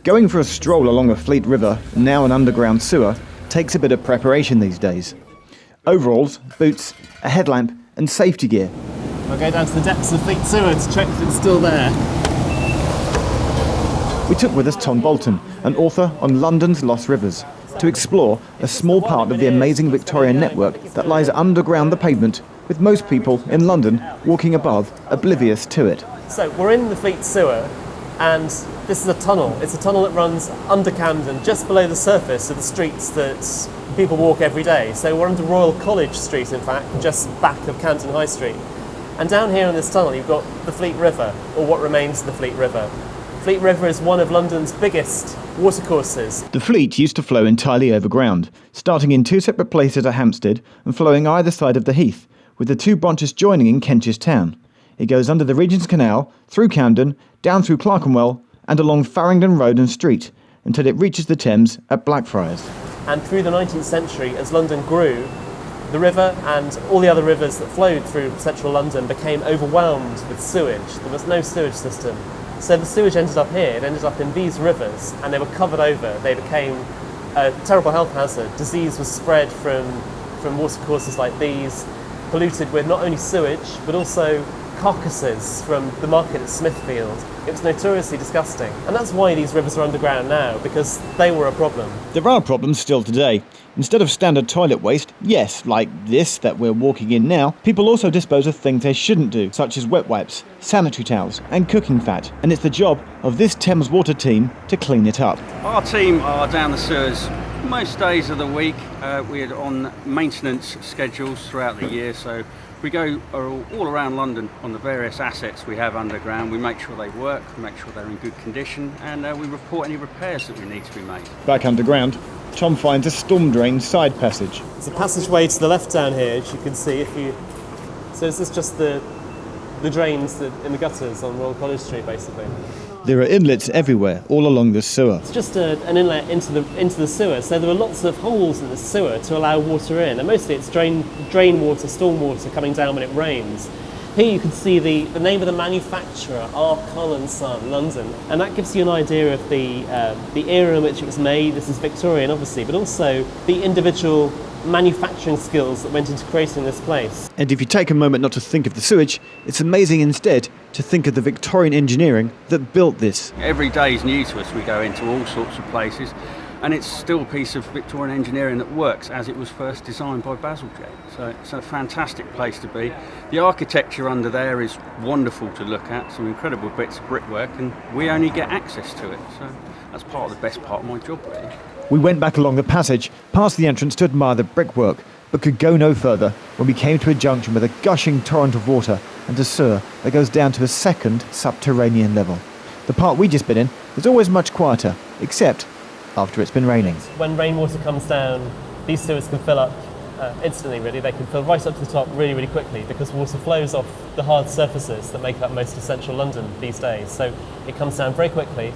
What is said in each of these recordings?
Going for a stroll along a Fleet River, now an underground sewer, takes a bit of preparation these days. Overalls, boots, a headlamp and safety gear. I'll go down to the depths of the Fleet sewer to check if it's still there. We took with us Tom Bolton, an author on London's Lost Rivers, to explore a small part of the amazing Victorian network that lies underground the pavement, with most people in London walking above, oblivious to it. So we're in the Fleet sewer, and this is a tunnel. It's a tunnel that runs under Camden, just below the surface of the streets that people walk every day. So we're under Royal College Street, in fact, just back of Camden High Street. And down here in this tunnel you've got the Fleet River, or what remains of the Fleet River. Fleet River is one of London's biggest watercourses. The Fleet used to flow entirely overground, starting in two separate places at Hampstead and flowing either side of the Heath, with the two branches joining in Kentish Town. It goes under the Regent's Canal, through Camden, down through Clerkenwell and along Farringdon Road and Street, until it reaches the Thames at Blackfriars. And through the 19th century, as London grew, the river and all the other rivers that flowed through central London became overwhelmed with sewage. There was no sewage system. So the sewage ended up here, it ended up in these rivers, and they were covered over. They became a terrible health hazard. Disease was spread from watercourses like these, polluted with not only sewage, but also carcasses from the market at Smithfield. It was notoriously disgusting. And that's why these rivers are underground now, because they were a problem. There are problems still today. Instead of standard toilet waste, yes, like this that we're walking in now, people also dispose of things they shouldn't do, such as wet wipes, sanitary towels and cooking fat. And it's the job of this Thames Water team to clean it up. Our team are down the sewers most days of the week. We're on maintenance schedules throughout the year, so we go all around London on the various assets we have underground. We make sure they work, we make sure they're in good condition, and we report any repairs that we need to be made. Back underground, Tom finds a storm drain side passage. There's a passageway to the left down here, as you can see. So is this just the drains in the gutters on Royal College Street, basically? There are inlets everywhere, all along the sewer. It's just an inlet into the sewer, so there are lots of holes in the sewer to allow water in, and mostly it's drain water, storm water coming down when it rains. Here you can see the name of the manufacturer, R. Cullen Son, London, and that gives you an idea of the era in which it was made. This is Victorian, obviously, but also the individual manufacturing skills that went into creating this place. And if you take a moment not to think of the sewage, it's amazing instead to think of the Victorian engineering that built this. Every day is new to us. We go into all sorts of places, and it's still a piece of Victorian engineering that works as it was first designed by Bazalgette. So it's a fantastic place to be. The architecture under there is wonderful to look at, some incredible bits of brickwork, and we only get access to it. So that's part of the best part of my job, really. We went back along the passage, past the entrance to admire the brickwork, but could go no further when we came to a junction with a gushing torrent of water and a sewer that goes down to a second subterranean level. The part we just been in is always much quieter, except after it's been raining. When rainwater comes down, these sewers can fill up instantly, really. They can fill right up to the top really, really quickly because water flows off the hard surfaces that make up most of central London these days. So it comes down very quickly,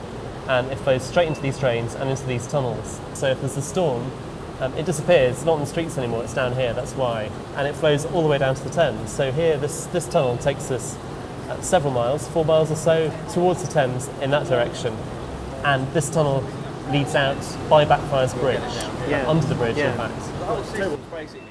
and it flows straight into these drains and into these tunnels. So if there's a storm, it disappears. It's not on the streets anymore, it's down here, that's why. And it flows all the way down to the Thames. So here, this tunnel takes us several miles, 4 miles or so, towards the Thames in that direction. And this tunnel leads out by Blackfriars Bridge, under the bridge, in fact. The whole table's basically